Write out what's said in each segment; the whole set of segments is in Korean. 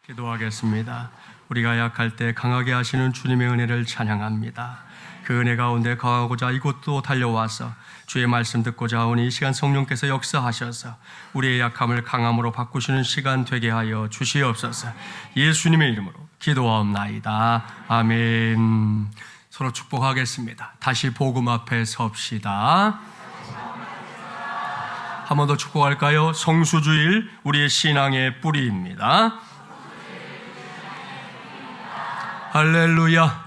기도하겠습니다. 우리가 약할 때 강하게 하시는 주님의 은혜를 찬양합니다. 그 은혜 가운데 거하고자 이곳도 달려와서 주의 말씀 듣고자 하오니 이 시간 성령께서 역사하셔서 우리의 약함을 강함으로 바꾸시는 시간 되게 하여 주시옵소서. 예수님의 이름으로 기도하옵나이다. 아멘. 서로 축복하겠습니다. 다시 복음 앞에 섭시다. 한 번 더 축복할까요? 성수주일 우리의 신앙의 뿌리입니다. 할렐루야.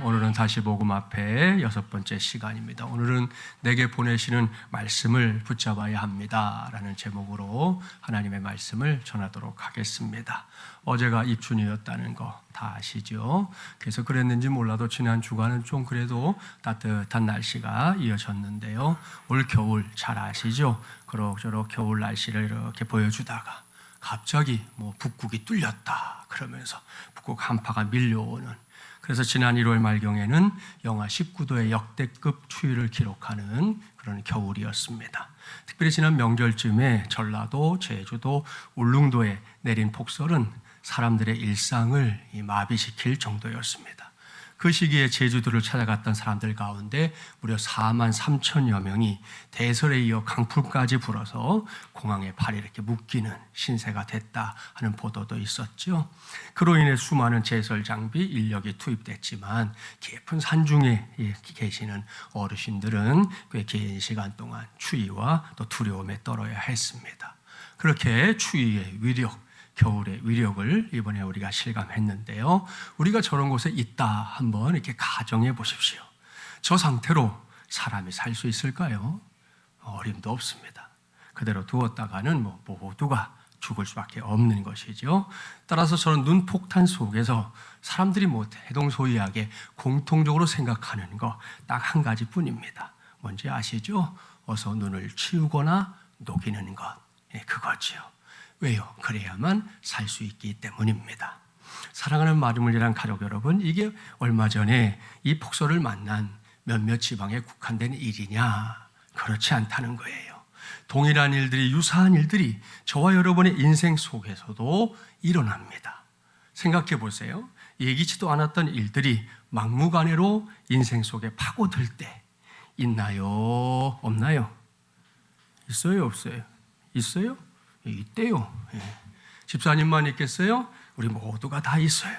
오늘은 다시 복음 앞에 6번째 시간입니다. 오늘은 내게 보내시는 말씀을 붙잡아야 합니다 라는 제목으로 하나님의 말씀을 전하도록 하겠습니다. 어제가 입춘이었다는 거 다 아시죠? 그래서 그랬는지 몰라도 지난 주간은 좀 그래도 따뜻한 날씨가 이어졌는데요. 올 겨울 잘 아시죠? 그럭저럭 겨울 날씨를 이렇게 보여주다가 갑자기 북극이 뚫렸다 그러면서 북극 한파가 밀려오는, 그래서 지난 1월 말경에는 영하 19도의 역대급 추위를 기록하는 그런 겨울이었습니다. 특별히 지난 명절쯤에 전라도, 제주도, 울릉도에 내린 폭설은 사람들의 일상을 마비시킬 정도였습니다. 그 시기에 제주도를 찾아갔던 사람들 가운데 무려 4만 3천여 명이 대설에 이어 강풍까지 불어서 공항에 발이 이렇게 묶이는 신세가 됐다 하는 보도도 있었죠. 그로 인해 수많은 제설 장비, 인력이 투입됐지만 깊은 산중에 계시는 어르신들은 꽤 긴 시간 동안 추위와 또 두려움에 떨어야 했습니다. 그렇게 추위의 위력, 겨울의 위력을 이번에 우리가 실감했는데요. 우리가 저런 곳에 있다 한번 이렇게 가정해 보십시오. 저 상태로 사람이 살 수 있을까요? 어림도 없습니다. 그대로 두었다가는 모두가 죽을 수밖에 없는 것이죠. 따라서 저런 눈폭탄 속에서 사람들이 대동소이하게 공통적으로 생각하는 거 딱 한 가지뿐입니다. 뭔지 아시죠? 어서 눈을 치우거나 녹이는 것, 그거지요. 왜요? 그래야만 살 수 있기 때문입니다. 사랑하는 마리물리랑 가족 여러분, 이게 얼마 전에 이 폭설을 만난 몇몇 지방에 국한된 일이냐? 그렇지 않다는 거예요. 동일한 일들이, 유사한 일들이 저와 여러분의 인생 속에서도 일어납니다. 생각해 보세요. 예기치도 않았던 일들이 막무가내로 인생 속에 파고들 때 있나요? 없나요? 있어요? 없어요? 있어요? 있대요. 집사님만 있겠어요? 우리 모두가 다 있어요.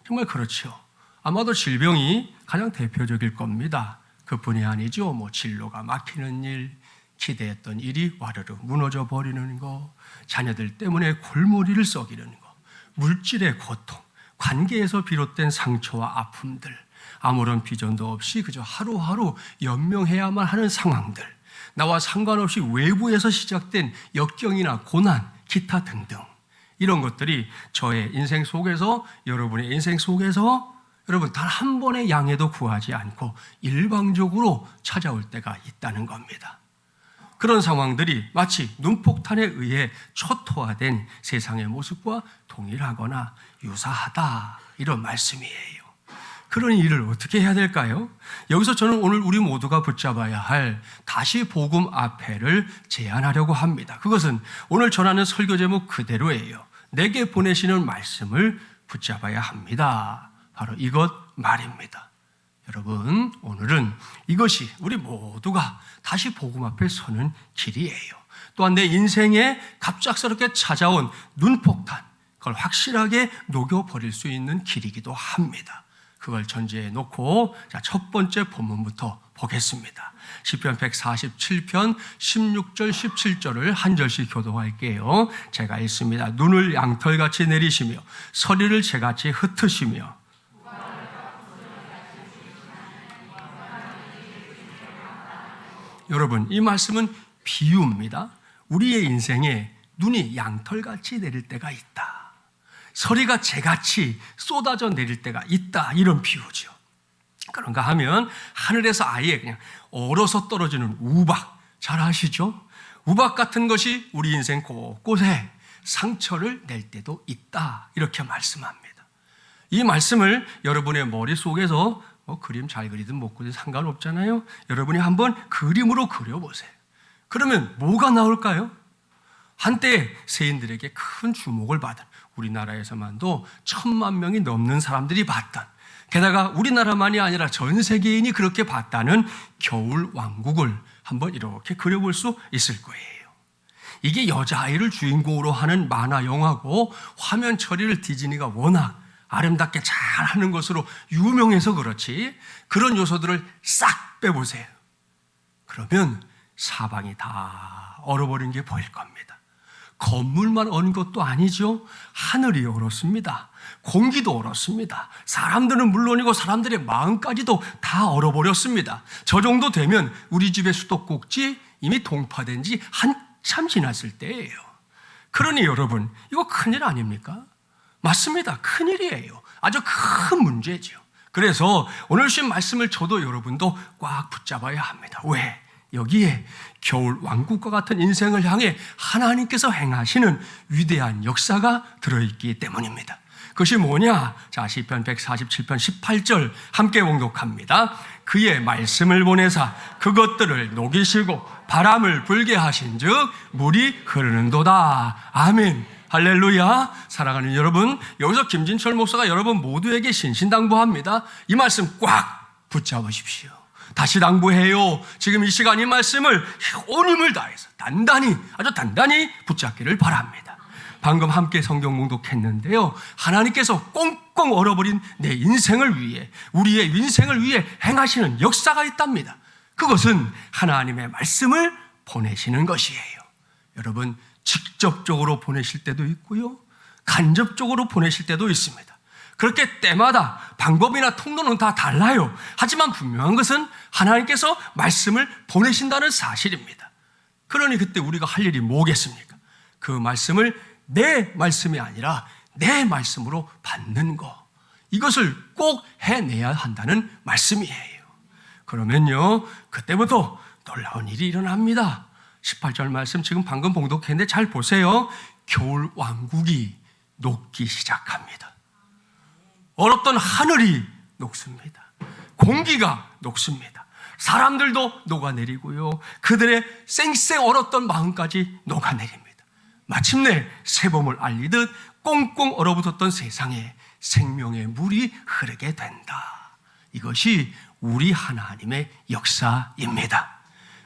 정말 그렇죠. 아마도 질병이 가장 대표적일 겁니다. 그뿐이 아니죠. 진로가 막히는 일, 기대했던 일이 와르르 무너져 버리는 거, 자녀들 때문에 골머리를 썩이는 거, 물질의 고통, 관계에서 비롯된 상처와 아픔들, 아무런 비전도 없이 그저 하루하루 연명해야만 하는 상황들, 나와 상관없이 외부에서 시작된 역경이나 고난, 기타 등등, 이런 것들이 저의 인생 속에서, 여러분의 인생 속에서 여러분 단 한 번의 양해도 구하지 않고 일방적으로 찾아올 때가 있다는 겁니다. 그런 상황들이 마치 눈폭탄에 의해 초토화된 세상의 모습과 동일하거나 유사하다, 이런 말씀이에요. 그런 일을 어떻게 해야 될까요? 여기서 저는 오늘 우리 모두가 붙잡아야 할 다시 복음 앞에를 제안하려고 합니다. 그것은 오늘 전하는 설교 제목 그대로예요. 내게 보내시는 말씀을 붙잡아야 합니다. 바로 이것 말입니다. 여러분, 오늘은 이것이 우리 모두가 다시 복음 앞에 서는 길이에요. 또한 내 인생에 갑작스럽게 찾아온 눈폭탄, 그걸 확실하게 녹여버릴 수 있는 길이기도 합니다. 그걸 전제해 놓고 첫 번째 본문부터 보겠습니다. 시편 147편 16절 17절을 한 절씩 교독할게요. 제가 읽습니다. 눈을 양털같이 내리시며 서리를 재같이 흩으시며. 여러분, 이 말씀은 비유입니다. 우리의 인생에 눈이 양털같이 내릴 때가 있다, 서리가 재같이 쏟아져 내릴 때가 있다, 이런 비유죠. 그런가 하면 하늘에서 아예 그냥 얼어서 떨어지는 우박, 잘 아시죠? 우박 같은 것이 우리 인생 곳곳에 상처를 낼 때도 있다, 이렇게 말씀합니다. 이 말씀을 여러분의 머릿속에서 그림 잘 그리든 못 그리든 상관없잖아요. 여러분이 한번 그림으로 그려보세요. 그러면 뭐가 나올까요? 한때 세인들에게 큰 주목을 받은, 우리나라에서만도 1,000만 명이 넘는 사람들이 봤던, 게다가 우리나라만이 아니라 전 세계인이 그렇게 봤다는 겨울 왕국을 한번 이렇게 그려볼 수 있을 거예요. 이게 여자아이를 주인공으로 하는 만화 영화고, 화면 처리를 디즈니가 워낙 아름답게 잘 하는 것으로 유명해서 그렇지, 그런 요소들을 싹 빼보세요. 그러면 사방이 다 얼어버린 게 보일 겁니다. 건물만 얼은 것도 아니죠. 하늘이 얼었습니다. 공기도 얼었습니다. 사람들은 물론이고 사람들의 마음까지도 다 얼어버렸습니다. 저 정도 되면 우리 집의 수도꼭지 이미 동파된 지 한참 지났을 때예요. 그러니 여러분, 이거 큰일 아닙니까? 맞습니다. 큰일이에요. 아주 큰 문제죠. 그래서 오늘 주신 말씀을 저도 여러분도 꽉 붙잡아야 합니다. 왜? 여기에 겨울 왕국과 같은 인생을 향해 하나님께서 행하시는 위대한 역사가 들어있기 때문입니다. 그것이 뭐냐? 자, 시편 147편 18절 함께 봉독합니다. 그의 말씀을 보내사 그것들을 녹이시고 바람을 불게 하신즉 물이 흐르는도다. 아멘. 할렐루야. 사랑하는 여러분, 여기서 김진철 목사가 여러분 모두에게 신신당부합니다. 이 말씀 꽉 붙잡으십시오. 다시 당부해요. 지금 이 시간 이 말씀을 온 힘을 다해서 단단히, 아주 단단히 붙잡기를 바랍니다. 방금 함께 성경 봉독했는데요, 하나님께서 꽁꽁 얼어버린 내 인생을 위해, 우리의 인생을 위해 행하시는 역사가 있답니다. 그것은 하나님의 말씀을 보내시는 것이에요. 여러분, 직접적으로 보내실 때도 있고요, 간접적으로 보내실 때도 있습니다. 그렇게 때마다 방법이나 통로는 다 달라요. 하지만 분명한 것은 하나님께서 말씀을 보내신다는 사실입니다. 그러니 그때 우리가 할 일이 뭐겠습니까? 그 말씀을 내 말씀이 아니라 내 말씀으로 받는 거, 이것을 꼭 해내야 한다는 말씀이에요. 그러면요, 그때부터 놀라운 일이 일어납니다. 18절 말씀 지금 방금 봉독했는데 잘 보세요. 겨울 왕국이 녹기 시작합니다. 얼었던 하늘이 녹습니다. 공기가 녹습니다. 사람들도 녹아내리고요, 그들의 쌩쌩 얼었던 마음까지 녹아내립니다. 마침내 새봄을 알리듯 꽁꽁 얼어붙었던 세상에 생명의 물이 흐르게 된다. 이것이 우리 하나님의 역사입니다.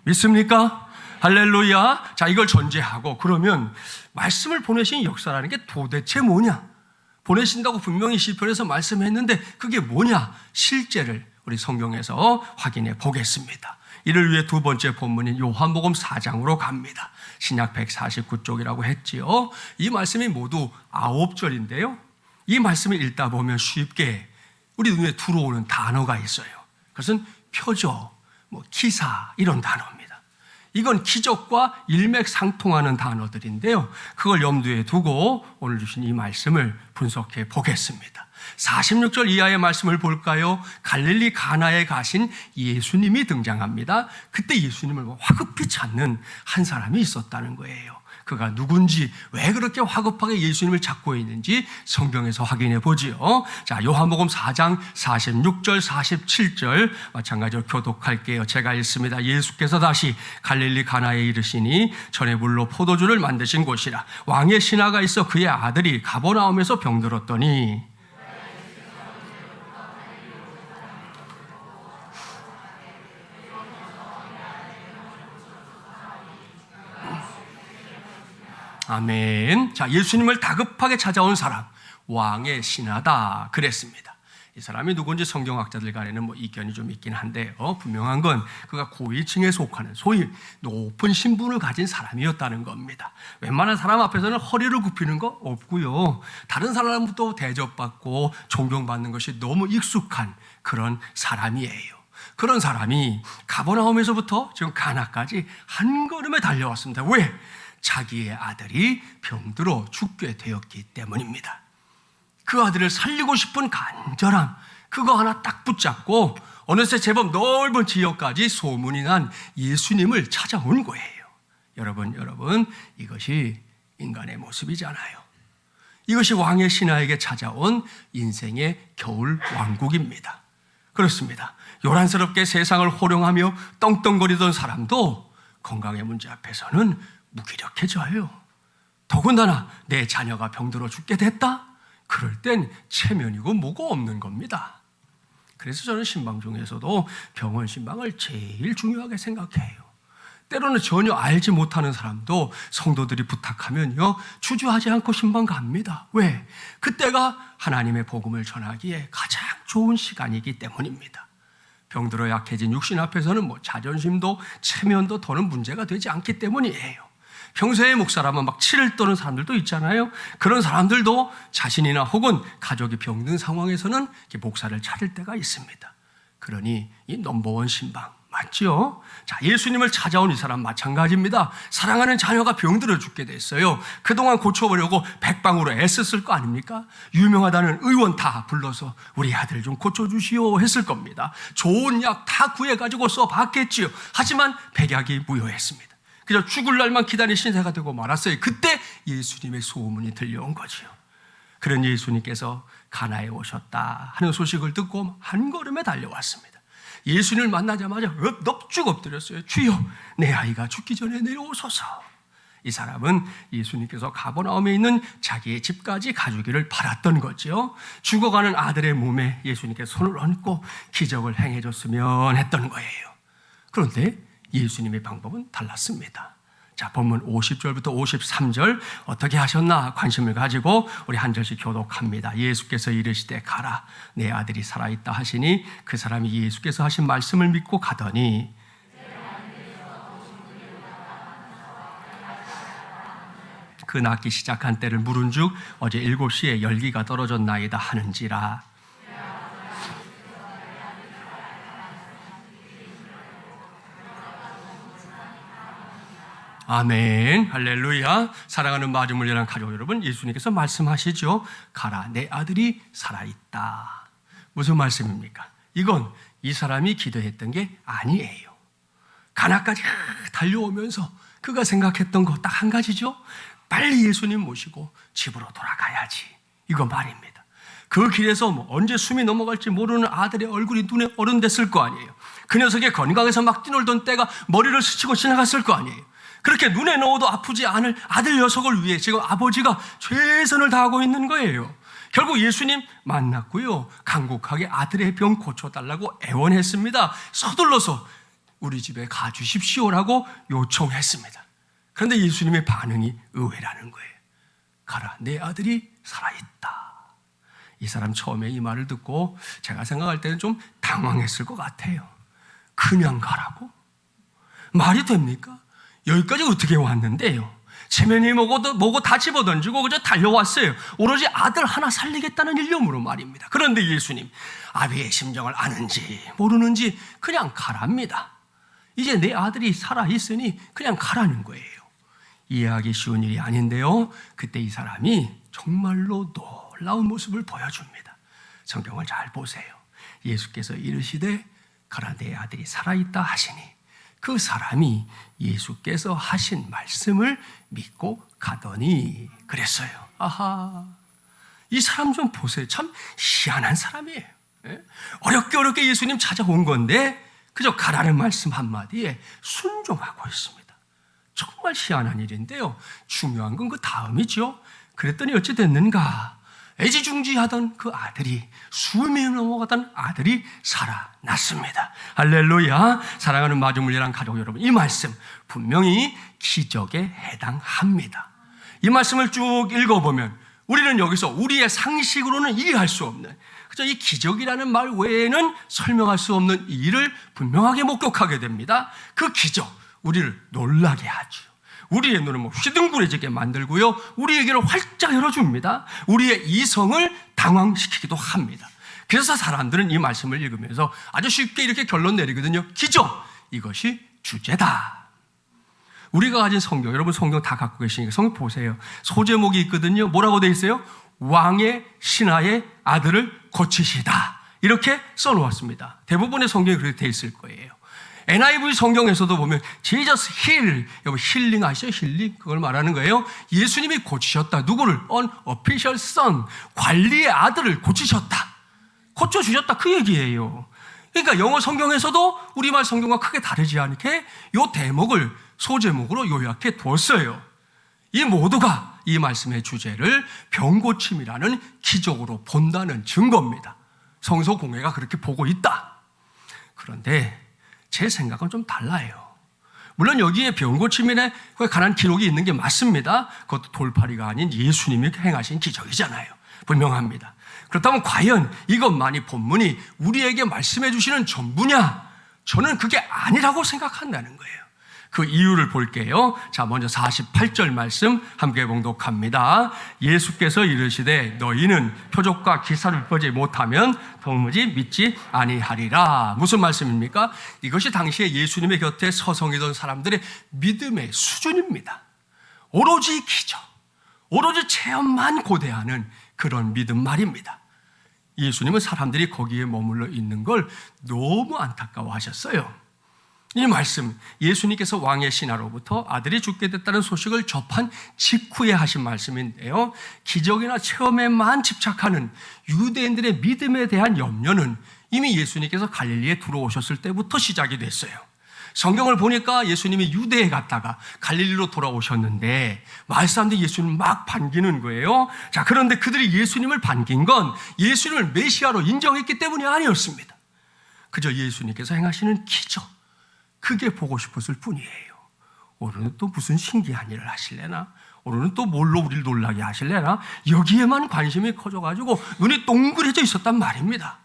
믿습니까? 할렐루야. 자, 이걸 전제하고 그러면 말씀을 보내신 역사라는 게 도대체 뭐냐? 보내신다고 분명히 시편에서 말씀했는데 그게 뭐냐? 실제를 우리 성경에서 확인해 보겠습니다. 이를 위해 두 번째 본문인 요한복음 4장으로 갑니다. 신약 149쪽이라고 했지요. 이 말씀이 모두 9절인데요. 이 말씀을 읽다 보면 쉽게 우리 눈에 들어오는 단어가 있어요. 그것은 표적, 기사 이런 단어입니다. 이건 기적과 일맥상통하는 단어들인데요, 그걸 염두에 두고 오늘 주신 이 말씀을 분석해 보겠습니다. 46절 이하의 말씀을 볼까요? 갈릴리 가나에 가신 예수님이 등장합니다. 그때 예수님을 화급히 찾는 한 사람이 있었다는 거예요. 그가 누군지, 왜 그렇게 화급하게 예수님을 찾고 있는지 성경에서 확인해 보지요. 자, 요한복음 4장 46절 47절 마찬가지로 교독할게요. 제가 읽습니다. 예수께서 다시 갈릴리 가나에 이르시니 전에 물로 포도주를 만드신 곳이라. 왕의 신하가 있어 그의 아들이 가버나움에서 병들었더니 아멘. 자, 예수님을 다급하게 찾아온 사람, 왕의 신하다 그랬습니다. 이 사람이 누군지 성경학자들 간에는 이견이 좀 있긴 한데요, 분명한 건 그가 고위층에 속하는 소위 높은 신분을 가진 사람이었다는 겁니다. 웬만한 사람 앞에서는 허리를 굽히는 거 없고요, 다른 사람부터 대접받고 존경받는 것이 너무 익숙한 그런 사람이에요. 그런 사람이 가버나움에서부터 지금 가나까지 한 걸음에 달려왔습니다. 왜? 자기의 아들이 병들어 죽게 되었기 때문입니다. 그 아들을 살리고 싶은 간절함, 그거 하나 딱 붙잡고 어느새 제법 넓은 지역까지 소문이 난 예수님을 찾아온 거예요. 여러분, 이것이 인간의 모습이잖아요. 이것이 왕의 신하에게 찾아온 인생의 겨울 왕국입니다. 그렇습니다. 요란스럽게 세상을 호령하며 떵떵거리던 사람도 건강의 문제 앞에서는 무기력해져요. 더군다나 내 자녀가 병들어 죽게 됐다? 그럴 땐 체면이고 뭐고 없는 겁니다. 그래서 저는 신방 중에서도 병원 신방을 제일 중요하게 생각해요. 때로는 전혀 알지 못하는 사람도 성도들이 부탁하면요, 주저하지 않고 신방 갑니다. 왜? 그때가 하나님의 복음을 전하기에 가장 좋은 시간이기 때문입니다. 병들어 약해진 육신 앞에서는 뭐 자존심도 체면도 더는 문제가 되지 않기 때문이에요. 평소에 목사라면 막 치를 떠는 사람들도 있잖아요. 그런 사람들도 자신이나 혹은 가족이 병든 상황에서는 목사를 찾을 때가 있습니다. 그러니 이 넘버원 신방 맞죠? 자, 예수님을 찾아온 이 사람 마찬가지입니다. 사랑하는 자녀가 병들어 죽게 됐어요. 그동안 고쳐보려고 백방으로 애썼을 거 아닙니까? 유명하다는 의원 다 불러서 우리 아들 좀 고쳐주시오 했을 겁니다. 좋은 약 다 구해가지고 써봤겠지요. 하지만 백약이 무효했습니다. 그저 죽을 날만 기다린 신세가 되고 말았어요. 그때 예수님의 소문이 들려온 거지요. 그런 예수님께서 가나에 오셨다 하는 소식을 듣고 한 걸음에 달려왔습니다. 예수님을 만나자마자 넙죽 엎드렸어요. 주여, 내 아이가 죽기 전에 내려오소서. 이 사람은 예수님께서 가버나움에 있는 자기의 집까지 가주기를 바랐던 거죠. 죽어가는 아들의 몸에 예수님께서 손을 얹고 기적을 행해줬으면 했던 거예요. 그런데 예수님의 방법은 달랐습니다. 자, 본문 50절부터 53절 어떻게 하셨나 관심을 가지고 우리 한 절씩 교독합니다. 예수께서 이르시되 가라, 내 아들이 살아있다 하시니 그 사람이 예수께서 하신 말씀을 믿고 가더니 그 낫기 시작한 때를 물은즉 어제 7시에 열기가 떨어졌나이다 하는지라. 아멘, 할렐루야. 사랑하는 마주물려난 가족 여러분, 예수님께서 말씀하시죠. 가라, 내 아들이 살아있다. 무슨 말씀입니까? 이건 이 사람이 기도했던 게 아니에요. 가나까지 달려오면서 그가 생각했던 거 딱 한 가지죠. 빨리 예수님 모시고 집으로 돌아가야지, 이거 말입니다. 그 길에서 뭐 언제 숨이 넘어갈지 모르는 아들의 얼굴이 눈에 어른됐을 거 아니에요. 그 녀석의 건강에서 막 뛰놀던 때가 머리를 스치고 지나갔을 거 아니에요. 그렇게 눈에 넣어도 아프지 않을 아들 녀석을 위해 지금 아버지가 최선을 다하고 있는 거예요. 결국 예수님 만났고요, 간곡하게 아들의 병 고쳐달라고 애원했습니다. 서둘러서 우리 집에 가주십시오라고 요청했습니다. 그런데 예수님의 반응이 의외라는 거예요. 가라, 내 아들이 살아있다. 이 사람 처음에 이 말을 듣고 제가 생각할 때는 좀 당황했을 것 같아요. 그냥 가라고? 말이 됩니까? 여기까지 어떻게 왔는데요? 체면이 뭐고 다 집어던지고 그저 달려왔어요. 오로지 아들 하나 살리겠다는 일념으로 말입니다. 그런데 예수님, 아비의 심정을 아는지 모르는지 그냥 가랍니다. 이제 내 아들이 살아있으니 그냥 가라는 거예요. 이해하기 쉬운 일이 아닌데요, 그때 이 사람이 정말로 놀라운 모습을 보여줍니다. 성경을 잘 보세요. 예수께서 이르시되 가라, 내 아들이 살아있다 하시니 그 사람이 예수께서 하신 말씀을 믿고 가더니 그랬어요. 아하, 이 사람 좀 보세요. 참 희한한 사람이에요. 어렵게 예수님 찾아온 건데 그저 가라는 말씀 한마디에 순종하고 있습니다. 정말 희한한 일인데요, 중요한 건 그 다음이죠. 그랬더니 어찌 됐는가? 애지중지하던 그 아들이, 수명이 넘어가던 아들이 살아났습니다. 할렐루야. 사랑하는 마주물려난 가족 여러분, 이 말씀 분명히 기적에 해당합니다. 이 말씀을 쭉 읽어보면 우리는 여기서 우리의 상식으로는 이해할 수 없는, 그저 이 기적이라는 말 외에는 설명할 수 없는 이 일을 분명하게 목격하게 됩니다. 그 기적, 우리를 놀라게 하죠. 우리의 눈을 휘둥그레지게 만들고요, 우리에게를 활짝 열어줍니다. 우리의 이성을 당황시키기도 합니다. 그래서 사람들은 이 말씀을 읽으면서 아주 쉽게 이렇게 결론 내리거든요. 기적, 이것이 주제다. 우리가 가진 성경, 여러분 성경 다 갖고 계시니까 성경 보세요. 소제목이 있거든요. 뭐라고 되어 있어요? 왕의 신하의 아들을 고치시다, 이렇게 써놓았습니다. 대부분의 성경이 그렇게 되어 있을 거예요. NIV 성경에서도 보면 Jesus heal, 여러분 힐링 아시죠? 힐링, 그걸 말하는 거예요. 예수님이 고치셨다. 누구를? An official son, 관리의 아들을 고치셨다, 고쳐주셨다, 그 얘기예요. 그러니까 영어 성경에서도 우리말 성경과 크게 다르지 않게 이 대목을 소제목으로 요약해 두었어요. 이 모두가 이 말씀의 주제를 병고침이라는 기적으로 본다는 증거입니다. 성서 공회가 그렇게 보고 있다. 그런데 제 생각은 좀 달라요. 물론 여기에 병고침에 관한 기록이 있는 게 맞습니다. 그것도 돌팔이가 아닌 예수님이 행하신 기적이잖아요. 분명합니다. 그렇다면 과연 이것만이 본문이 우리에게 말씀해 주시는 전부냐? 저는 그게 아니라고 생각한다는 거예요. 그 이유를 볼게요. 자, 먼저 48절 말씀 함께 봉독합니다. 예수께서 이르시되 너희는 표적과 기사를 보지 못하면 도무지 믿지 아니하리라. 무슨 말씀입니까? 이것이 당시에 예수님의 곁에 서성이던 사람들의 믿음의 수준입니다. 오로지 기적, 오로지 체험만 고대하는 그런 믿음 말입니다. 예수님은 사람들이 거기에 머물러 있는 걸 너무 안타까워하셨어요. 이 말씀, 예수님께서 왕의 신하로부터 아들이 죽게 됐다는 소식을 접한 직후에 하신 말씀인데요. 기적이나 체험에만 집착하는 유대인들의 믿음에 대한 염려는 이미 예수님께서 갈릴리에 들어오셨을 때부터 시작이 됐어요. 성경을 보니까 예수님이 유대에 갔다가 갈릴리로 돌아오셨는데 마을 사람들이 예수님을 막 반기는 거예요. 자, 그런데 그들이 예수님을 반긴 건 예수님을 메시아로 인정했기 때문이 아니었습니다. 그저 예수님께서 행하시는 기적, 그게 보고 싶었을 뿐이에요. 오늘은 또 무슨 신기한 일을 하실래나? 오늘은 또 뭘로 우리를 놀라게 하실래나? 여기에만 관심이 커져가지고 눈이 동그래져 있었단 말입니다.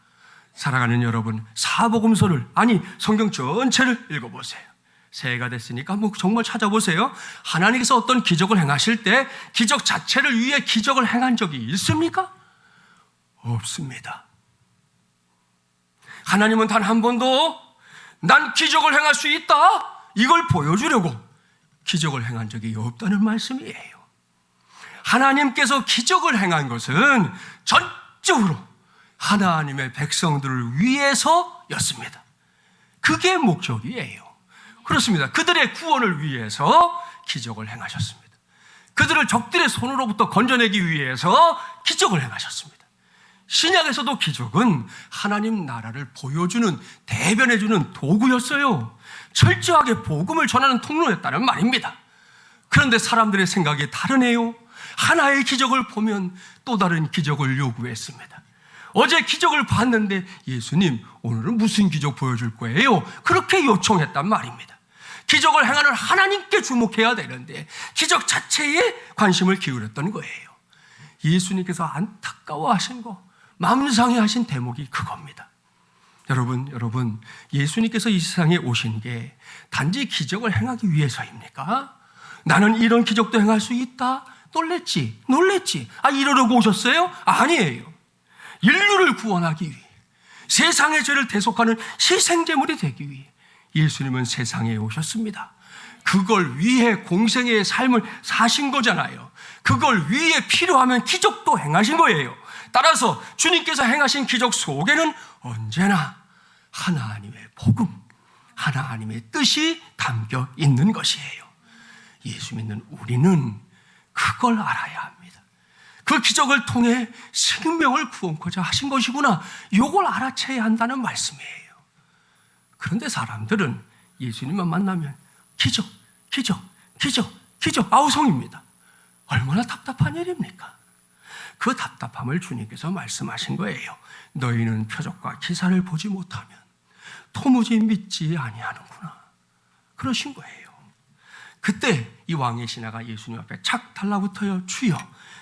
사랑하는 여러분, 사복음서를, 아니 성경 전체를 읽어보세요. 새해가 됐으니까 한번 정말 찾아보세요. 하나님께서 어떤 기적을 행하실 때 기적 자체를 위해 기적을 행한 적이 있습니까? 없습니다. 하나님은 단 한 번도 난 기적을 행할 수 있다, 이걸 보여주려고 기적을 행한 적이 없다는 말씀이에요. 하나님께서 기적을 행한 것은 전적으로 하나님의 백성들을 위해서였습니다. 그게 목적이에요. 그렇습니다. 그들의 구원을 위해서 기적을 행하셨습니다. 그들을 적들의 손으로부터 건져내기 위해서 기적을 행하셨습니다. 신약에서도 기적은 하나님 나라를 보여주는, 대변해주는 도구였어요. 철저하게 복음을 전하는 통로였다는 말입니다. 그런데 사람들의 생각이 다르네요. 하나의 기적을 보면 또 다른 기적을 요구했습니다. 어제 기적을 봤는데 예수님, 오늘은 무슨 기적 보여줄 거예요? 그렇게 요청했단 말입니다. 기적을 행하는 하나님께 주목해야 되는데 기적 자체에 관심을 기울였던 거예요. 예수님께서 안타까워하신 거, 마음 상해하신 대목이 그겁니다. 여러분, 예수님께서 이 세상에 오신 게 단지 기적을 행하기 위해서입니까? 나는 이런 기적도 행할 수 있다? 놀랬지. 이러려고 오셨어요? 아니에요. 인류를 구원하기 위해, 세상의 죄를 대속하는 희생제물이 되기 위해 예수님은 세상에 오셨습니다. 그걸 위해 공생의 삶을 사신 거잖아요. 그걸 위해 필요하면 기적도 행하신 거예요. 따라서 주님께서 행하신 기적 속에는 언제나 하나님의 복음, 하나님의 뜻이 담겨 있는 것이에요. 예수 믿는 우리는 그걸 알아야 합니다. 그 기적을 통해 생명을 구원코자 하신 것이구나, 이걸 알아채야 한다는 말씀이에요. 그런데 사람들은 예수님만 만나면 기적, 아우성입니다. 얼마나 답답한 일입니까? 그 답답함을 주님께서 말씀하신 거예요. 너희는 표적과 기사를 보지 못하면 도무지 믿지 아니하는구나, 그러신 거예요. 그때 이 왕의 신하가 예수님 앞에 착 달라붙어요. 주여,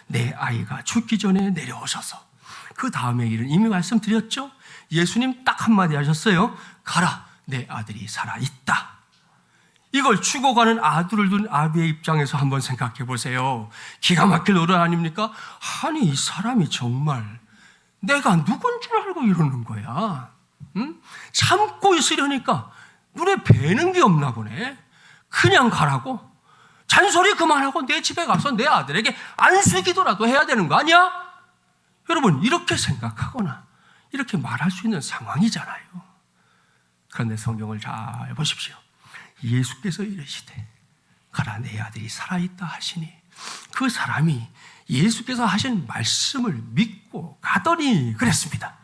내 아이가 죽기 전에 내려오셔서. 그 다음의 일은 이미 말씀드렸죠. 예수님 딱 한마디 하셨어요. 가라, 내 아들이 살아있다. 이걸 죽어가는 아들을 둔 아비의 입장에서 한번 생각해 보세요. 기가 막힐 노릇 아닙니까? 아니, 이 사람이 정말 내가 누군 줄 알고 이러는 거야. 응? 참고 있으려니까 눈에 뵈는 게 없나 보네. 그냥 가라고? 잔소리 그만하고 내 집에 가서 내 아들에게 안수기도라도 해야 되는 거 아니야? 여러분, 이렇게 생각하거나 이렇게 말할 수 있는 상황이잖아요. 그런데 성경을 잘 보십시오. 예수께서 이르시되 가라, 내 아들이 살아있다 하시니 그 사람이 예수께서 하신 말씀을 믿고 가더니 그랬습니다.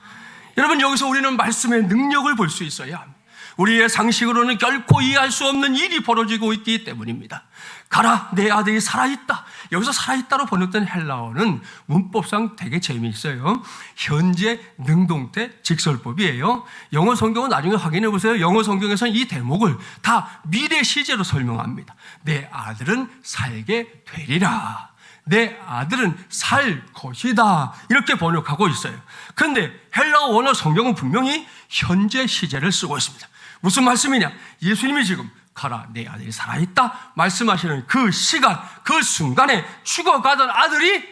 여러분, 여기서 우리는 말씀의 능력을 볼 수 있어야 합니다. 우리의 상식으로는 결코 이해할 수 없는 일이 벌어지고 있기 때문입니다. 가라, 내 아들이 살아있다. 여기서 살아있다로 번역된 헬라어는 문법상 되게 재미있어요. 현재 능동태 직설법이에요. 영어 성경은 나중에 확인해 보세요. 영어 성경에서는 이 대목을 다 미래 시제로 설명합니다. 내 아들은 살게 되리라. 내 아들은 살 것이다. 이렇게 번역하고 있어요. 그런데 헬라어 원어 성경은 분명히 현재 시제를 쓰고 있습니다. 무슨 말씀이냐? 예수님이 지금 가라, 내 아들이 살아있다 말씀하시는 그 시간, 그 순간에 죽어가던 아들이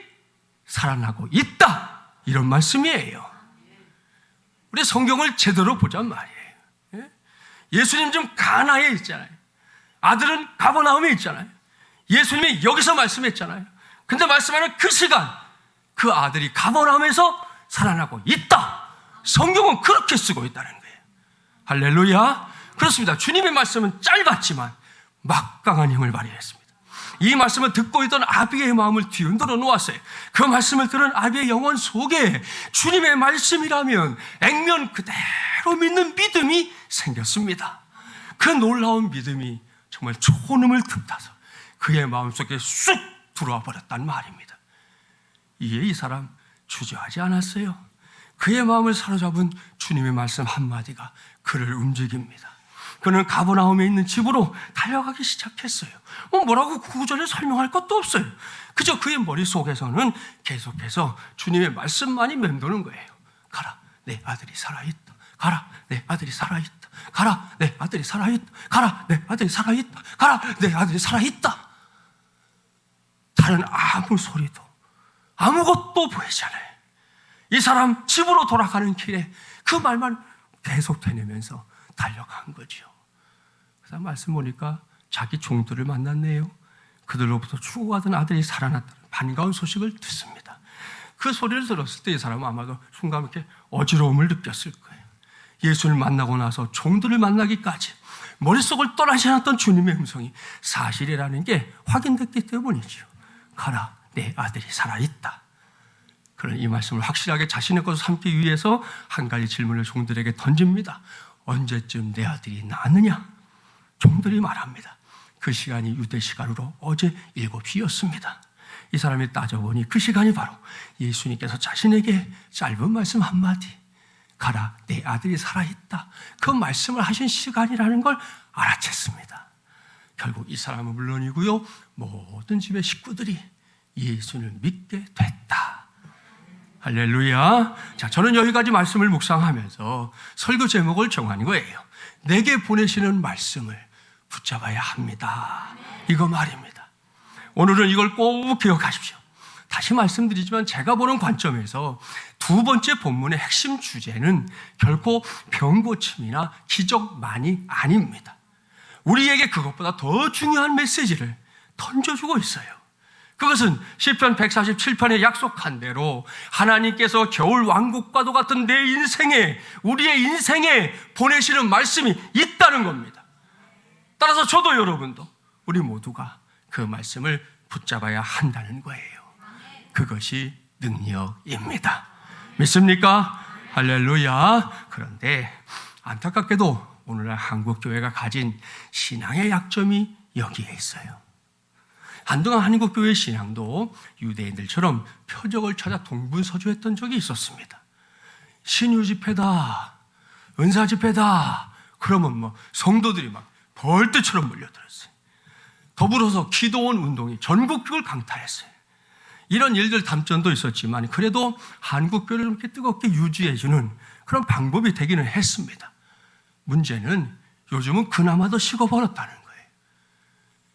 살아나고 있다, 이런 말씀이에요. 우리 성경을 제대로 보잔 말이에요. 예수님 지금 가나에 있잖아요. 아들은 가버나움에 있잖아요. 예수님이 여기서 말씀했잖아요. 근데 말씀하는 그 시간, 그 아들이 가버나움에서 살아나고 있다. 성경은 그렇게 쓰고 있다는 거예요. 할렐루야. 그렇습니다. 주님의 말씀은 짧았지만 막강한 힘을 발휘했습니다. 이 말씀을 듣고 있던 아비의 마음을 뒤흔들어 놓았어요. 그 말씀을 들은 아비의 영혼 속에 주님의 말씀이라면 액면 그대로 믿는 믿음이 생겼습니다. 그 놀라운 믿음이 정말 초음을 틈타서 그의 마음속에 쑥 들어와 버렸단 말입니다. 이에 이 사람 주저하지 않았어요. 그의 마음을 사로잡은 주님의 말씀 한마디가 그를 움직입니다. 그는 가버나움에 있는 집으로 달려가기 시작했어요. 뭐라고 구절에 설명할 것도 없어요. 그저 그의 머릿속에서는 계속해서 주님의 말씀만이 맴도는 거예요. 가라, 내 아들이 살아있다. 가라, 내 아들이 살아있다. 가라, 내 아들이 살아있다. 가라, 내 아들이 살아있다. 가라, 내 아들이 살아있다. 다른 아무 소리도 아무것도 보이지 않아요. 이 사람 집으로 돌아가는 길에 그 말만 계속 되뇌면서 달려간 거죠. 그래서 말씀 보니까 자기 종들을 만났네요. 그들로부터 죽어가던 아들이 살아났다는 반가운 소식을 듣습니다. 그 소리를 들었을 때 이 사람은 아마도 순간 이렇게 어지러움을 느꼈을 거예요. 예수를 만나고 나서 종들을 만나기까지 머릿속을 떠나지 않았던 주님의 음성이 사실이라는 게 확인됐기 때문이죠. 가라, 내 아들이 살아있다. 그런 이 말씀을 확실하게 자신의 것을 삼기 위해서 한 가지 질문을 종들에게 던집니다. 언제쯤 내 아들이 나느냐? 종들이 말합니다. 그 시간이 유대 시간으로 어제 7시였습니다. 이 사람이 따져보니 그 시간이 바로 예수님께서 자신에게 짧은 말씀 한마디, 가라, 내 아들이 살아있다, 그 말씀을 하신 시간이라는 걸 알아챘습니다. 결국 이 사람은 물론이고요, 모든 집의 식구들이 예수를 믿게 됐다. 할렐루야. 자, 저는 여기까지 말씀을 묵상하면서 설교 제목을 정한 거예요. 내게 보내시는 말씀을 붙잡아야 합니다. 이거 말입니다. 오늘은 이걸 꼭 기억하십시오. 다시 말씀드리지만 제가 보는 관점에서 두 번째 본문의 핵심 주제는 결코 병고침이나 기적만이 아닙니다. 우리에게 그것보다 더 중요한 메시지를 던져주고 있어요. 그것은 시편 147편에 약속한 대로 하나님께서 겨울 왕국과도 같은 내 인생에, 우리의 인생에 보내시는 말씀이 있다는 겁니다. 따라서 저도 여러분도 우리 모두가 그 말씀을 붙잡아야 한다는 거예요. 그것이 능력입니다. 믿습니까? 할렐루야. 그런데 안타깝게도 오늘날 한국교회가 가진 신앙의 약점이 여기에 있어요. 한동안 한국교회 신앙도 유대인들처럼 표적을 찾아 동분서주했던 적이 있었습니다. 신유 집회다, 은사 집회다, 그러면 성도들이 막 벌떼처럼 몰려들었어요. 더불어서 기도원 운동이 전국교회를 강타했어요. 이런 일들 담전도 있었지만 그래도 한국교회를 이렇게 뜨겁게 유지해주는 그런 방법이 되기는 했습니다. 문제는 요즘은 그나마 더 식어버렸다는 거예요.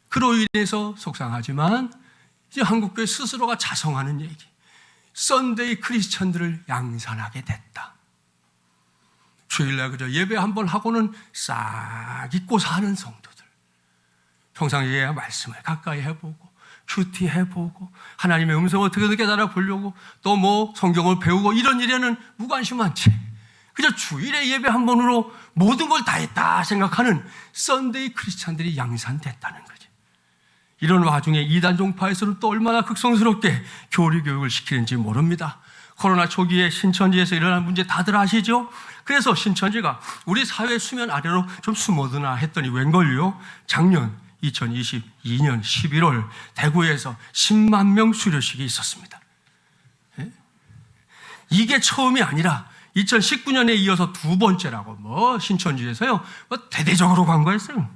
그로 인해서 속상하지만 이제 한국교회 스스로가 자성하는 얘기, 썬데이 크리스천들을 양산하게 됐다. 주일날 그저 예배 한번 하고는 싹 잊고 사는 성도들, 평상시에 말씀을 가까이 해보고 큐티 해보고 하나님의 음성을 어떻게든 깨달아 보려고 또 성경을 배우고 이런 일에는 무관심한 채 그저 주일에 예배 한 번으로 모든 걸 다 했다 생각하는 썬데이 크리스찬들이 양산됐다는 거죠. 이런 와중에 이단 종파에서는 또 얼마나 극성스럽게 교리 교육을 시키는지 모릅니다. 코로나 초기에 신천지에서 일어난 문제 다들 아시죠? 그래서 신천지가 우리 사회 수면 아래로 좀 숨어드나 했더니 웬걸요? 작년 2022년 11월 대구에서 10만 명 수료식이 있었습니다. 이게 처음이 아니라 2019년에 이어서 두 번째라고 신천지에서요 대대적으로 광고했어요.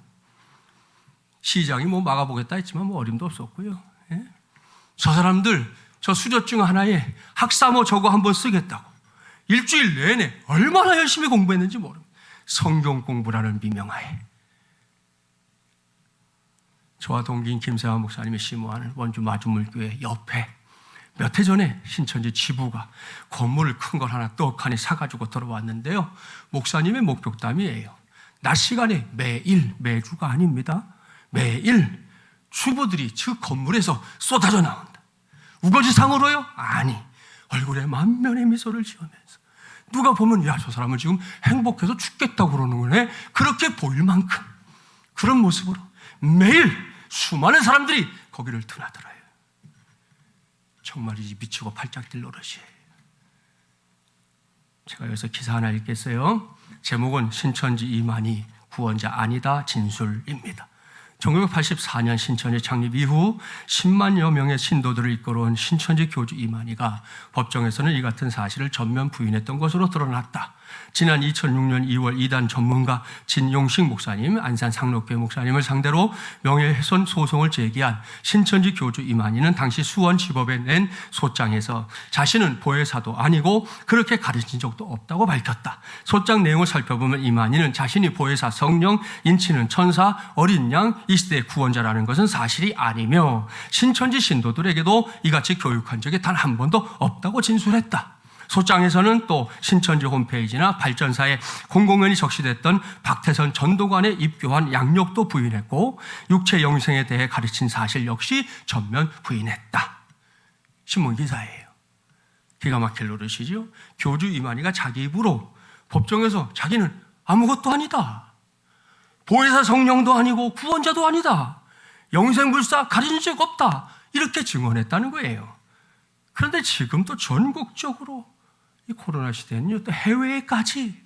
시장이 막아보겠다 했지만 어림도 없었고요. 저 사람들 저 수료증 하나에 학사모 저거 한번 쓰겠다고 일주일 내내 얼마나 열심히 공부했는지 모릅니다. 성경 공부라는 미명하에. 저와 동기인 김세환 목사님이 심호하는 원주 마주물교회 옆에 몇 해 전에 신천지 지부가 건물 큰 걸 하나 떡하니 사가지고 들어왔는데요. 목사님의 목격담이에요. 낮 시간에 매주가 아닙니다. 매일 주부들이 그 건물에서 쏟아져 나온다. 우거지상으로요? 아니, 얼굴에 만면의 미소를 지으면서 누가 보면 야, 저 사람은 지금 행복해서 죽겠다고 그러는 거네. 그렇게 보일 만큼 그런 모습으로 매일 수많은 사람들이 거기를 드나들어요. 정말이지 미치고 팔짝 뛸 노릇이에요. 제가 여기서 기사 하나 읽겠어요. 제목은 신천지 이만희 구원자 아니다 진술입니다. 1984년 신천지 창립 이후 10만여 명의 신도들을 이끌어온 신천지 교주 이만희가 법정에서는 이 같은 사실을 전면 부인했던 것으로 드러났다. 지난 2006년 2월 이단 전문가 진용식 목사님, 안산 상록교회 목사님을 상대로 명예훼손 소송을 제기한 신천지 교주 이만희는 당시 수원지법에 낸 소장에서 자신은 보혜사도 아니고 그렇게 가르친 적도 없다고 밝혔다. 소장 내용을 살펴보면 이만희는 자신이 보혜사, 성령, 인치는 천사, 어린 양, 이 시대의 구원자라는 것은 사실이 아니며 신천지 신도들에게도 이같이 교육한 적이 단 한 번도 없다고 진술했다. 소장에서는 또 신천지 홈페이지나 발전사에 공공연히 적시됐던 박태선 전도관의 입교한 양력도 부인했고 육체 영생에 대해 가르친 사실 역시 전면 부인했다. 신문기사예요. 기가 막힐 노릇이죠. 교주 이만희가 자기 입으로 법정에서 자기는 아무것도 아니다. 보혜사 성령도 아니고 구원자도 아니다. 영생불사 가르친 적 없다. 이렇게 증언했다는 거예요. 그런데 지금 또 전국적으로 이 코로나 시대는요, 또 해외까지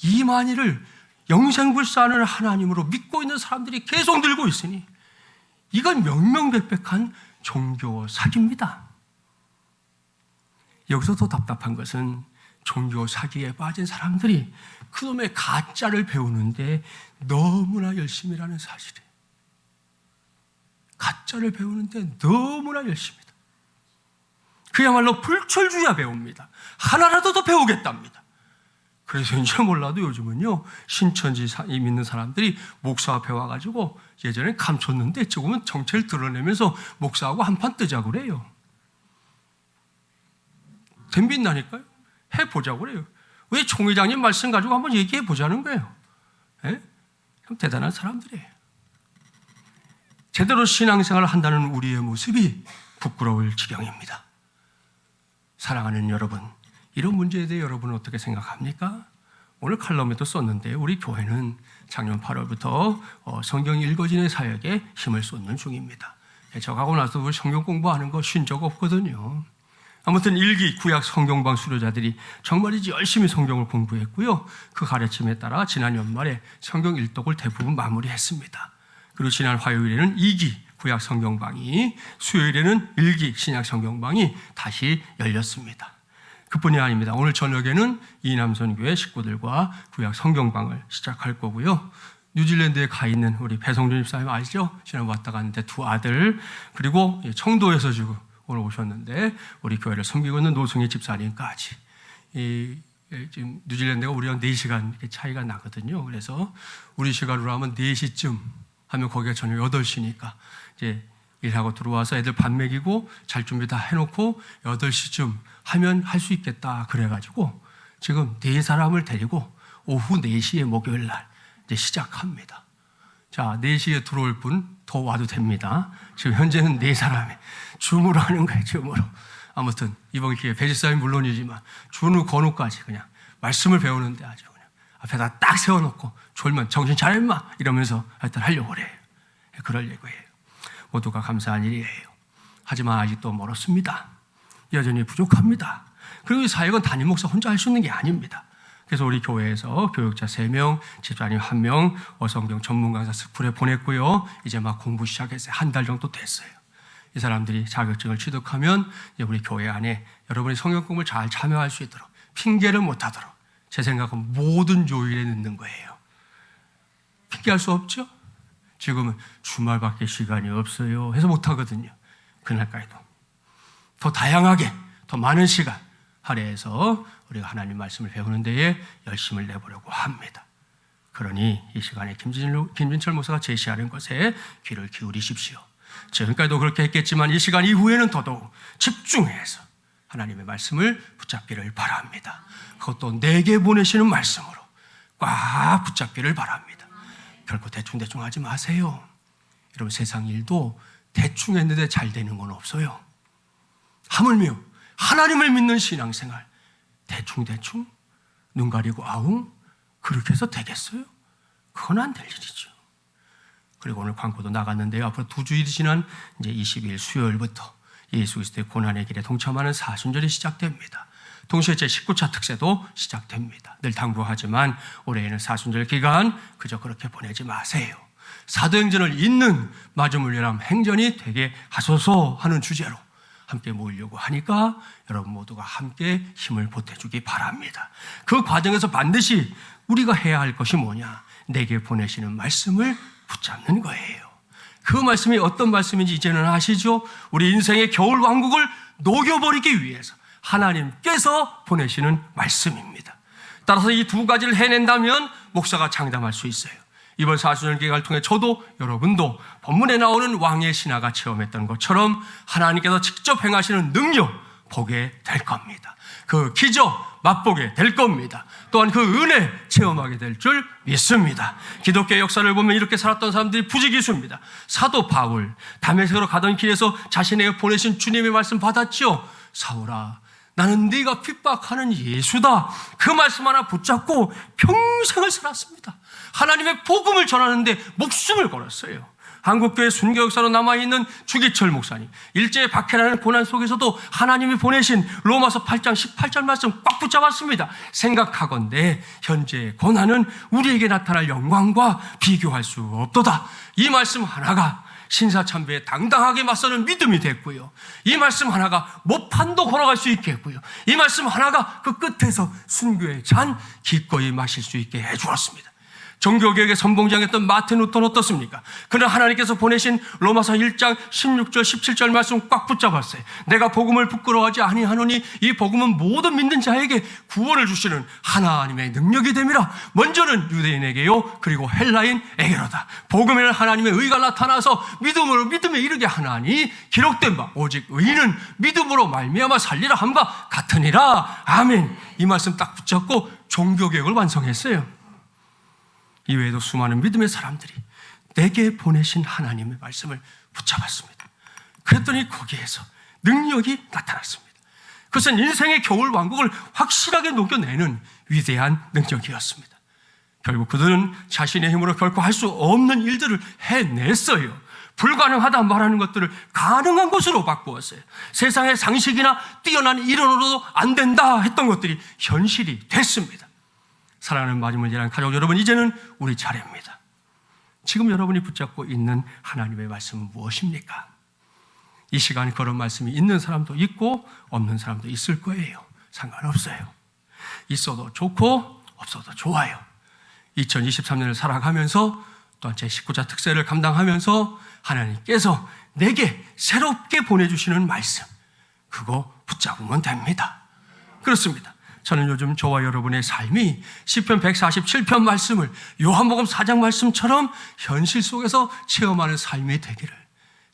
이만희를 영생불사하는 하나님으로 믿고 있는 사람들이 계속 늘고 있으니 이건 명명백백한 종교 사기입니다. 여기서 더 답답한 것은 종교 사기에 빠진 사람들이 그놈의 가짜를 배우는데 너무나 열심히라는 사실이에요. 가짜를 배우는데 너무나 열심히다. 그야말로 불철주야 배웁니다. 하나라도 더 배우겠답니다. 그래서인지 몰라도 요즘은요, 신천지 믿는 사람들이 목사 앞에 와가지고 예전에 감췄는데 지금은 정체를 드러내면서 목사하고 한판 뜨자고 그래요. 덤빈다니까요. 해보자고 그래요. 왜 총회장님 말씀 가지고 한번 얘기해 보자는 거예요. 예? 참 대단한 사람들이에요. 제대로 신앙생활을 한다는 우리의 모습이 부끄러울 지경입니다. 사랑하는 여러분, 이런 문제에 대해 여러분은 어떻게 생각합니까? 오늘 칼럼에도 썼는데 우리 교회는 작년 8월부터 성경 읽어지는 사역에 힘을 쏟는 중입니다. 저 가고 나서 우리 성경 공부하는 거 쉰 적 없거든요. 아무튼 일기 구약 성경방 수료자들이 정말이지 열심히 성경을 공부했고요. 그 가르침에 따라 지난 연말에 성경 일독을 대부분 마무리했습니다. 그리고 지난 화요일에는 2기 구약 성경방이, 수요일에는 1기 신약 성경방이 다시 열렸습니다. 그뿐이 아닙니다. 오늘 저녁에는 이남선교회 식구들과 구약 성경방을 시작할 거고요. 뉴질랜드에 가 있는 우리 배성준 집사님 아시죠? 지난 왔다 갔는데 두 아들, 그리고 청도에서 지금 오늘 오셨는데 우리 교회를 섬기고 있는 노승희 집사님까지. 지금 뉴질랜드가 우리랑 4시간 차이가 나거든요. 그래서 우리 시간으로 하면 4시쯤 하면 거기가 저녁 8시니까 이제 일하고 들어와서 애들 밥 먹이고 잘 준비 다 해놓고 8시쯤 하면 할 수 있겠다 그래가지고 지금 4사람을 데리고 오후 4시에 목요일 날 이제 시작합니다. 자, 4시에 들어올 분 더 와도 됩니다. 지금 현재는 4사람이 줌으로 하는 거예요. 줌으로. 아무튼 이번 기회에 배지사님 물론이지만 준우 건우까지 그냥 말씀을 배우는데 아주 그냥 앞에다 딱 세워놓고 졸면 정신 차려 임마 이러면서 하여튼 하려고 그래요. 그럴 예고예요. 모두가 감사한 일이에요. 하지만 아직도 멀었습니다. 여전히 부족합니다. 그리고 이 사역은 담임 목사 혼자 할 수 있는 게 아닙니다. 그래서 우리 교회에서 교육자 3명, 집사님 1명, 어성경 전문 강사 스쿨에 보냈고요. 이제 막 공부 시작했어요. 한 달 정도 됐어요. 이 사람들이 자격증을 취득하면 이제 우리 교회 안에 여러분이 성경 공부를 잘 참여할 수 있도록, 핑계를 못 하도록 제 생각은 모든 요일에 넣는 거예요. 핑계할 수 없죠? 지금은 주말밖에 시간이 없어요 해서 못 하거든요. 그날까지도 더 다양하게, 더 많은 시간 할애해서 우리가 하나님 말씀을 배우는 데에 열심을 내보려고 합니다. 그러니 이 시간에 김진철 목사가 제시하는 것에 귀를 기울이십시오. 지금까지도 그렇게 했겠지만 이 시간 이후에는 더더욱 집중해서 하나님의 말씀을 붙잡기를 바랍니다. 그것도 내게 보내시는 말씀으로 꽉 붙잡기를 바랍니다. 결코 대충 하지 마세요. 여러분, 세상 일도 대충 했는데 잘 되는 건 없어요. 하물며 하나님을 믿는 신앙생활 대충 눈 가리고 아웅 그렇게 해서 되겠어요? 그건 안 될 일이죠. 그리고 오늘 광고도 나갔는데요. 앞으로 2주일이 지난 이제 22일 수요일부터 예수 그리스도의 고난의 길에 동참하는 사순절이 시작됩니다. 동시에 제19차 특세도 시작됩니다. 늘 당부하지만 올해에는 사순절 기간 그저 그렇게 보내지 마세요. 사도행전을 읽는 마주물려람 행전이 되게 하소서 하는 주제로 함께 모이려고 하니까 여러분 모두가 함께 힘을 보태주기 바랍니다. 그 과정에서 반드시 우리가 해야 할 것이 뭐냐? 내게 보내시는 말씀을 붙잡는 거예요. 그 말씀이 어떤 말씀인지 이제는 아시죠? 우리 인생의 겨울 왕국을 녹여버리기 위해서 하나님께서 보내시는 말씀입니다. 따라서 이 2가지를 해낸다면 목사가 장담할 수 있어요. 이번 사순절 기간을 통해 저도 여러분도 본문에 나오는 왕의 신하가 체험했던 것처럼 하나님께서 직접 행하시는 능력 보게 될 겁니다. 그 기적 맛보게 될 겁니다. 또한 그 은혜 체험하게 될 줄 믿습니다. 기독교의 역사를 보면 이렇게 살았던 사람들이 부지기수입니다. 사도 바울, 다메섹으로 가던 길에서 자신에게 보내신 주님의 말씀 받았죠. 사울아, 나는 네가 핍박하는 예수다. 그 말씀 하나 붙잡고 평생을 살았습니다. 하나님의 복음을 전하는데 목숨을 걸었어요. 한국교회 순교 역사로 남아있는 주기철 목사님, 일제의 박해라는 고난 속에서도 하나님이 보내신 로마서 8장 18절 말씀 꽉 붙잡았습니다. 생각하건대 현재의 고난은 우리에게 나타날 영광과 비교할 수 없도다. 이 말씀 하나가 신사참배에 당당하게 맞서는 믿음이 됐고요. 이 말씀 하나가 모판도 걸어갈 수 있게 했고요. 이 말씀 하나가 그 끝에서 순교의 잔 기꺼이 마실 수 있게 해주었습니다. 종교개혁의 선봉장이었던 마틴 루터는 어떻습니까? 그는 하나님께서 보내신 로마서 1장 16절 17절 말씀 꽉 붙잡았어요. 내가 복음을 부끄러워하지 아니하노니 이 복음은 모든 믿는 자에게 구원을 주시는 하나님의 능력이 됨이라. 먼저는 유대인에게요 그리고 헬라인에게로다. 복음에는 하나님의 의가 나타나서 믿음으로 믿음에 이르게 하나니 기록된 바 오직 의인은 믿음으로 말미암아 살리라 함과 같으니라. 아멘. 이 말씀 딱 붙잡고 종교개혁을 완성했어요. 이외에도 수많은 믿음의 사람들이 내게 보내신 하나님의 말씀을 붙잡았습니다. 그랬더니 거기에서 능력이 나타났습니다. 그것은 인생의 겨울 왕국을 확실하게 녹여내는 위대한 능력이었습니다. 결국 그들은 자신의 힘으로 결코 할 수 없는 일들을 해냈어요. 불가능하다 말하는 것들을 가능한 것으로 바꾸었어요. 세상의 상식이나 뛰어난 이론으로도 안 된다 했던 것들이 현실이 됐습니다. 사랑하는 마지막이란 가족 여러분, 이제는 우리 차례입니다. 지금 여러분이 붙잡고 있는 하나님의 말씀은 무엇입니까? 이 시간에 그런 말씀이 있는 사람도 있고 없는 사람도 있을 거예요. 상관없어요. 있어도 좋고 없어도 좋아요. 2023년을 살아가면서 또한 제19차 특세를 감당하면서 하나님께서 내게 새롭게 보내주시는 말씀, 그거 붙잡으면 됩니다. 그렇습니다. 저는 요즘 저와 여러분의 삶이 시편 147편 말씀을 요한복음 4장 말씀처럼 현실 속에서 체험하는 삶이 되기를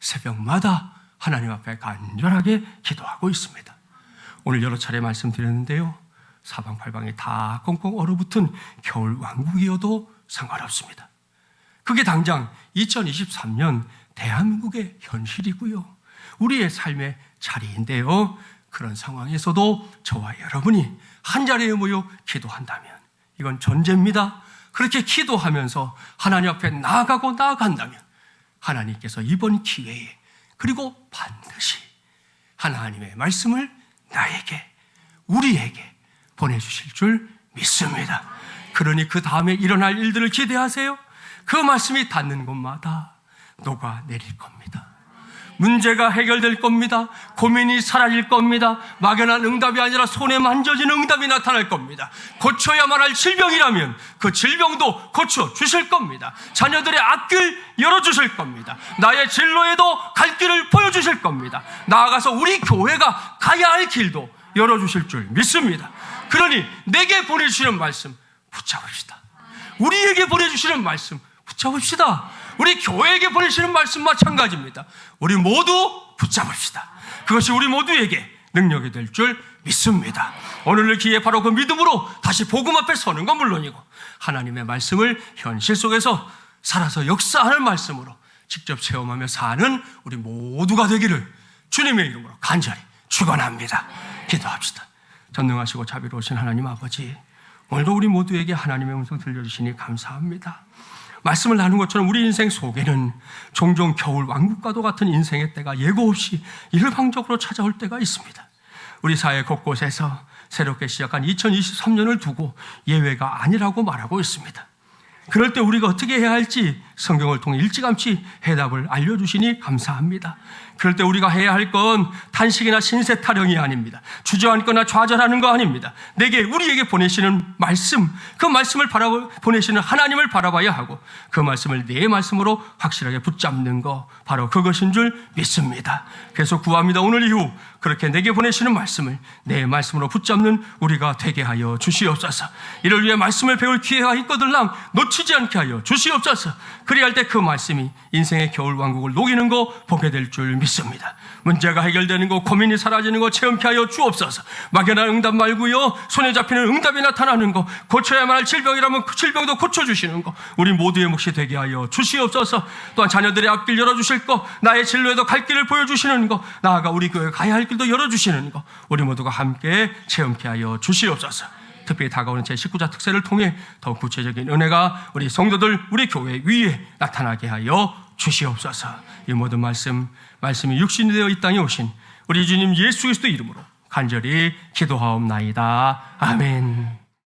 새벽마다 하나님 앞에 간절하게 기도하고 있습니다. 오늘 여러 차례 말씀드렸는데요. 사방팔방이 다 꽁꽁 얼어붙은 겨울 왕국이어도 상관없습니다. 그게 당장 2023년 대한민국의 현실이고요. 우리의 삶의 자리인데요. 그런 상황에서도 저와 여러분이 한자리에 모여 기도한다면 이건 전제입니다. 그렇게 기도하면서 하나님 앞에 나아간다면 하나님께서 이번 기회에 그리고 반드시 하나님의 말씀을 나에게, 우리에게 보내주실 줄 믿습니다. 그러니 그 다음에 일어날 일들을 기대하세요. 그 말씀이 닿는 곳마다 녹아내릴 겁니다. 문제가 해결될 겁니다. 고민이 사라질 겁니다. 막연한 응답이 아니라 손에 만져진 응답이 나타날 겁니다. 고쳐야만 할 질병이라면 그 질병도 고쳐주실 겁니다. 자녀들의 앞길 열어주실 겁니다. 나의 진로에도 갈 길을 보여주실 겁니다. 나아가서 우리 교회가 가야 할 길도 열어주실 줄 믿습니다. 그러니 내게 보내주시는 말씀 붙잡읍시다. 우리에게 보내주시는 말씀 붙잡읍시다. 우리 교회에게 보내시는 말씀 마찬가지입니다. 우리 모두 붙잡읍시다. 그것이 우리 모두에게 능력이 될 줄 믿습니다. 오늘을 기회 바로 그 믿음으로 다시 복음 앞에 서는 건 물론이고 하나님의 말씀을 현실 속에서 살아서 역사하는 말씀으로 직접 체험하며 사는 우리 모두가 되기를 주님의 이름으로 간절히 축원합니다. 기도합시다. 전능하시고 자비로우신 하나님 아버지, 오늘도 우리 모두에게 하나님의 음성 들려주시니 감사합니다. 말씀을 나눈 것처럼 우리 인생 속에는 종종 겨울 왕국과도 같은 인생의 때가 예고 없이 일방적으로 찾아올 때가 있습니다. 우리 사회 곳곳에서 새롭게 시작한 2023년을 두고 예외가 아니라고 말하고 있습니다. 그럴 때 우리가 어떻게 해야 할지 성경을 통해 일찌감치 해답을 알려주시니 감사합니다. 그럴 때 우리가 해야 할 건 탄식이나 신세 타령이 아닙니다. 주저앉거나 좌절하는 거 아닙니다. 우리에게 보내시는 말씀, 그 말씀을 보내시는 하나님을 바라봐야 하고 그 말씀을 내 말씀으로 확실하게 붙잡는 거, 바로 그것인 줄 믿습니다. 그래서 구합니다. 오늘 이후 그렇게 내게 보내시는 말씀을 내 말씀으로 붙잡는 우리가 되게 하여 주시옵소서. 이를 위해 말씀을 배울 기회가 있거들랑 놓치지 않게 하여 주시옵소서. 그리할 때 그 말씀이 인생의 겨울 왕국을 녹이는 거 보게 될 줄 믿습니다. 문제가 해결되는 거, 고민이 사라지는 거 체험케 하여 주옵소서. 막연한 응답 말고요, 손에 잡히는 응답이 나타나는 거, 고쳐야만 할 질병이라면 그 질병도 고쳐주시는 거, 우리 모두의 몫이 되게 하여 주시옵소서. 또한 자녀들의 앞길 열어주실 거, 나의 진로에도 갈 길을 보여주시는 거, 나아가 우리 교회 가야 할 길도 열어주시는 거, 우리 모두가 함께 체험케 하여 주시옵소서. 특별히 다가오는 제19자 특세를 통해 더욱 구체적인 은혜가 우리 성도들, 우리 교회 위에 나타나게 하여 주시옵소서. 이 모든 말씀이 육신이 되어 이 땅에 오신 우리 주님 예수 그리스도 이름으로 간절히 기도하옵나이다. 아멘.